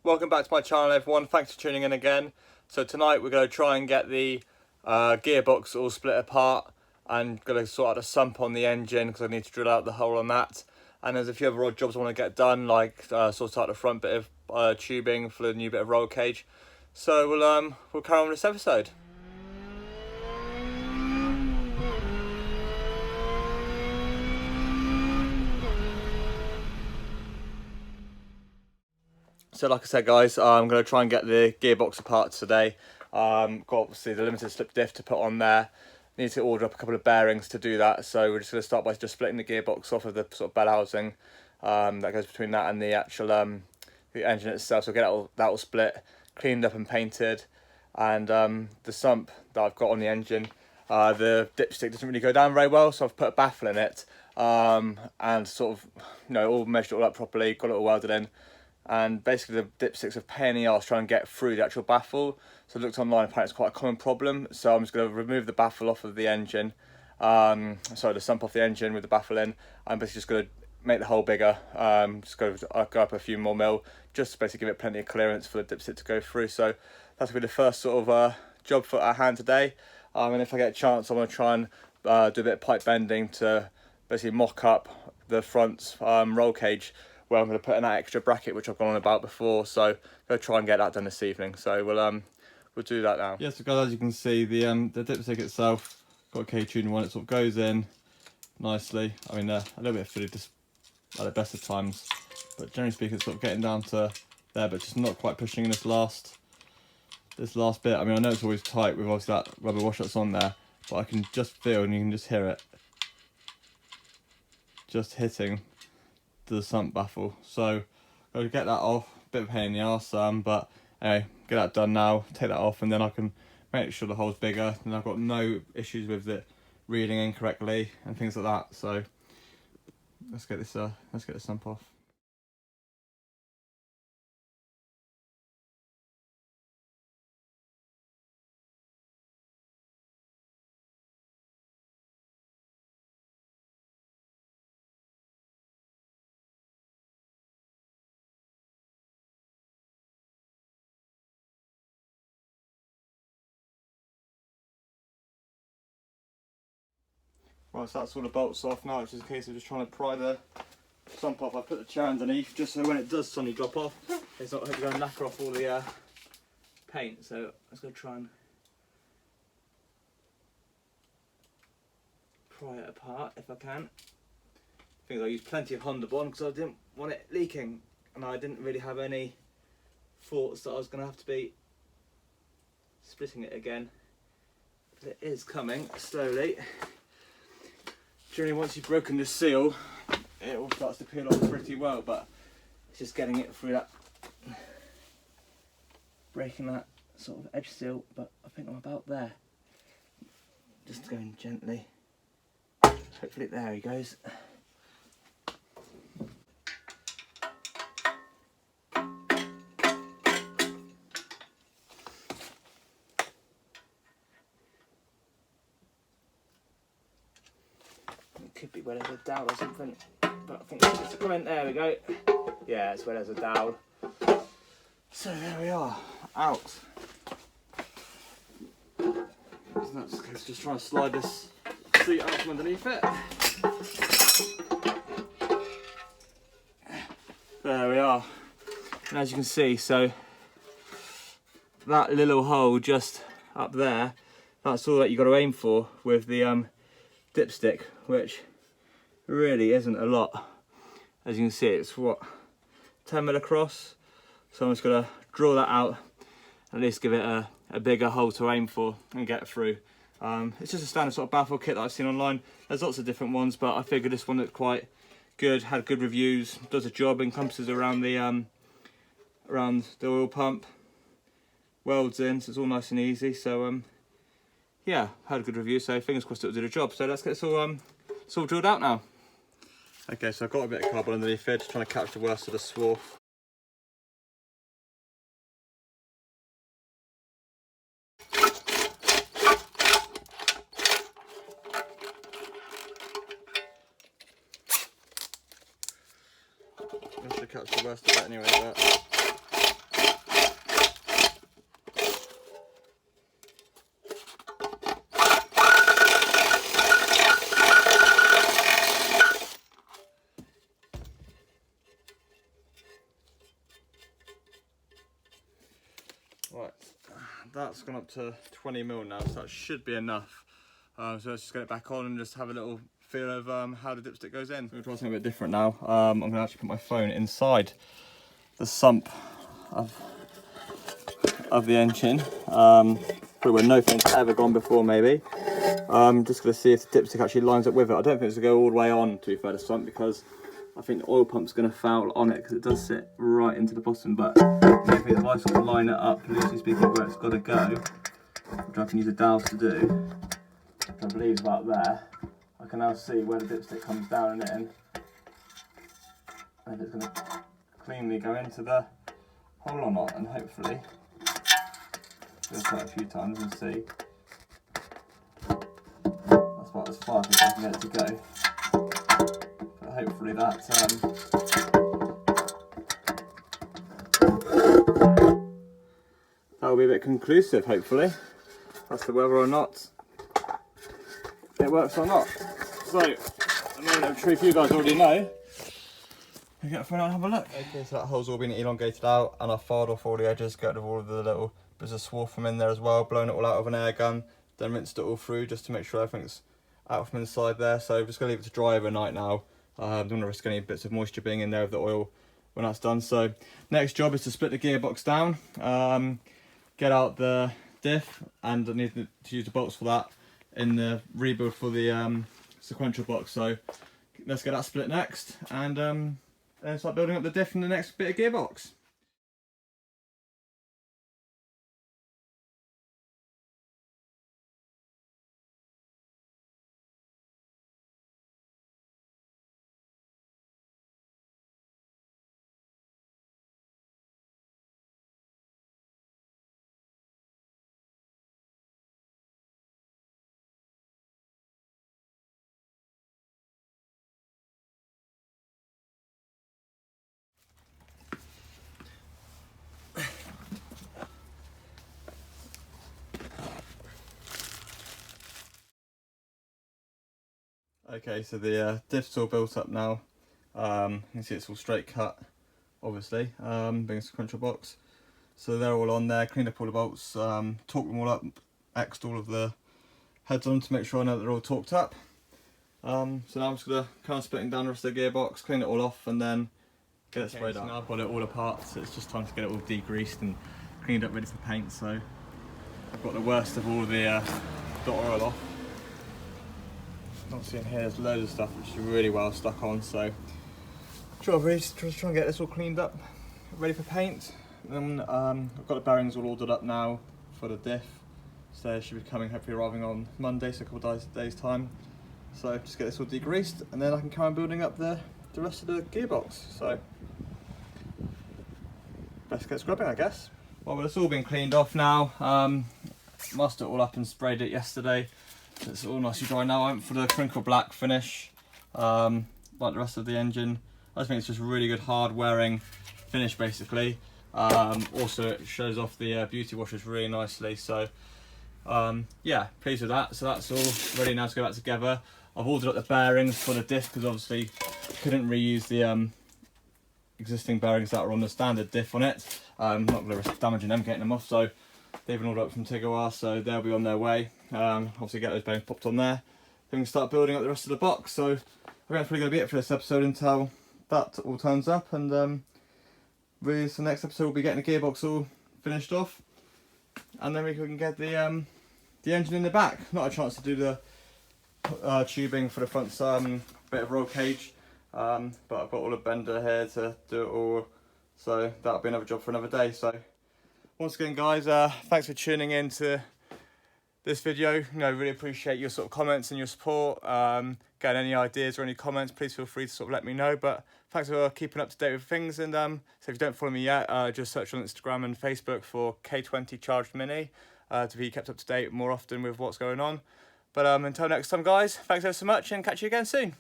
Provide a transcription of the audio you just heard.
Welcome back to my channel, everyone. Thanks for tuning in again. So tonight we're going to try and get the gearbox all split apart and going to sort out a sump on the engine because I need to drill out the hole on that. And there's a few other odd jobs I want to get done, like sort out the front bit of tubing for the new bit of roll cage. So we'll carry on with this episode. So like I said, guys, I'm going to try and get the gearbox apart today. Got obviously the limited slip diff to put on there. Need to order up a couple of bearings to do that. So we're just going to start by just splitting the gearbox off of the sort of bell housing that goes between that and the actual the engine itself. So we'll get that all split, cleaned up and painted. And the sump that I've got on the engine, the dipstick doesn't really go down very well, so I've put a baffle in it and sort of, all measured it all up properly, got it all welded in. And basically the dipstick's a pain in the arse trying to get through the actual baffle. So I looked online, apparently it's quite a common problem. So I'm just going to remove the baffle off of the engine, the sump off the engine with the baffle in. I'm basically just going to make the hole bigger, just go up a few more mil, just to basically give it plenty of clearance for the dipstick to go through. So that's going to be the first sort of job for our hand today. And if I get a chance, I'm going to try and do a bit of pipe bending to basically mock up the front roll cage, where I'm going to put in that extra bracket which I've gone on about before. So I'm going to try and get that done this evening. So we'll do that now. Yeah, so guys, as you can see, the dipstick itself got a K20 one. It sort of goes in nicely. I mean, a little bit fiddly just at the best of times, but generally speaking, it's sort of getting down to there, but just not quite pushing in this last bit. I mean, I know it's always tight with obviously that rubber wash that's on there, but I can just feel, and you can just hear it just hitting the sump baffle. So I'll get that off, bit of a pain in the arse, but anyway, get that done now, take that off, and then I can make sure the hole's bigger and I've got no issues with it reading incorrectly and things like that. So let's get the sump off. Right, so that's all the bolts off now. It's just a case of just trying to pry the sump off. I put the chair underneath just so when it does suddenly drop off, it's not going to knacker off all the paint. So I'm just going to try and pry it apart if I can. I think I used plenty of Honda Bond because I didn't want it leaking, and I didn't really have any thoughts that I was going to have to be splitting it again. But it is coming slowly. Generally, once you've broken the seal, it all starts to peel off pretty well, but it's just getting it through that, breaking that sort of edge seal, but I think I'm about there. Just going gently. Hopefully, there he goes. Could be where there's a dowel or something, but I think it's a comment. There we go. Yeah, it's where there's a dowel. So there we are, out. Just trying to slide this seat out from underneath it. There we are. And as you can see, so that little hole just up there, that's all that you got to aim for with the dipstick, which really isn't a lot. As you can see, it's what, 10mm across, so I'm just going to draw that out, at least give it a bigger hole to aim for and get through. It's just a standard sort of baffle kit that I've seen online. There's lots of different ones, but I figured this one looked quite good, had good reviews, does a job, encompasses around the oil pump, welds in, so it's all nice and easy. So yeah, had a good review, so fingers crossed it'll do the job. So let's get this all drilled out now. Okay, so I've got a bit of cardboard underneath it, just trying to catch the worst of the swarf. I should catch the worst of it anyway, but Right, that's gone up to 20 mil now, so that should be enough. So let's just get it back on and just have a little feel of how the dipstick goes in. I'm going to try something a bit different now. I'm going to actually put my phone inside the sump of the engine. Probably where no phone's ever gone before, maybe. Just going to see if the dipstick actually lines up with it. I don't think it's going to go all the way on, to be fair, the sump, because I think the oil pump's going to foul on it because it does sit right into the bottom. But maybe if I sort of line it up, loosely speaking, where it's got to go, which I can use a dowel to do, which I believe is about there, I can now see where the dipstick comes down and in. And if it's going to cleanly go into the hole or not, and hopefully, do it a few times and see. That's about as far as I can get it to go. But hopefully that'll be a bit conclusive, hopefully. As to whether or not it works or not. So, I'm sure if you guys already know, we get a phone out and have a look. Okay, so that hole's all been elongated out, and I've filed off all the edges, got rid of all of the little bits of swarf from in there as well, blown it all out of an air gun, then rinsed it all through just to make sure everything's out from inside there. So I'm just going to leave it to dry overnight now. Don't want to risk any bits of moisture being in there with the oil when that's done. So next job is to split the gearbox down, get out the diff, and I need to use the bolts for that in the rebuild for the sequential box. So let's get that split next, and then start building up the diff in the next bit of gearbox. Okay, so the diff's all built up now. You can see it's all straight cut, obviously, being a sequential box. So they're all on there, cleaned up all the bolts, torqued them all up, X'd all of the heads on to make sure I know that they're all torqued up. So now I'm just going to kind of splitting down the rest of the gearbox, clean it all off, and then get it sprayed up. Now I've got it all apart, so it's just time to get it all degreased and cleaned up, ready for paint. So I've got the worst of all the oil off. Obviously in here there's loads of stuff which is really well stuck on, so try and get this all cleaned up, ready for paint. And then I've got the bearings all ordered up now for the diff, so they should be coming, hopefully arriving on Monday, so a couple of days time. So just get this all degreased, and then I can carry on building up the rest of the gearbox. So let's get scrubbing, I guess. Well, it's all been cleaned off now. Mussed it all up and sprayed it yesterday. It's all nicely dry now. I went for the crinkle black finish, like the rest of the engine. I just think it's just really good hard wearing finish basically. Also it shows off the beauty washes really nicely, so yeah, pleased with that. So that's all ready now to go back together. I've ordered up the bearings for the diff because obviously couldn't reuse the existing bearings that are on the standard diff on it. I'm not going to risk damaging them, getting them off, so they've been ordered up from Tigawar, so they'll be on their way. Obviously get those bearings popped on there, then we can start building up the rest of the box. So I think that's probably going to be it for this episode until that all turns up, and really so the next episode we'll be getting the gearbox all finished off, and then we can get the engine in the back. Not a chance to do the tubing for the front bit of roll cage, but I've got all the bender here to do it all, so that'll be another job for another day. So once again guys, thanks for tuning in to this video. You know, really appreciate your sort of comments and your support. Getting any ideas or any comments, please feel free to sort of let me know. But thanks for keeping up to date with things, and so if you don't follow me yet, just search on Instagram and Facebook for K20 Charged Mini to be kept up to date more often with what's going on. But until next time guys, thanks ever so much, and catch you again soon.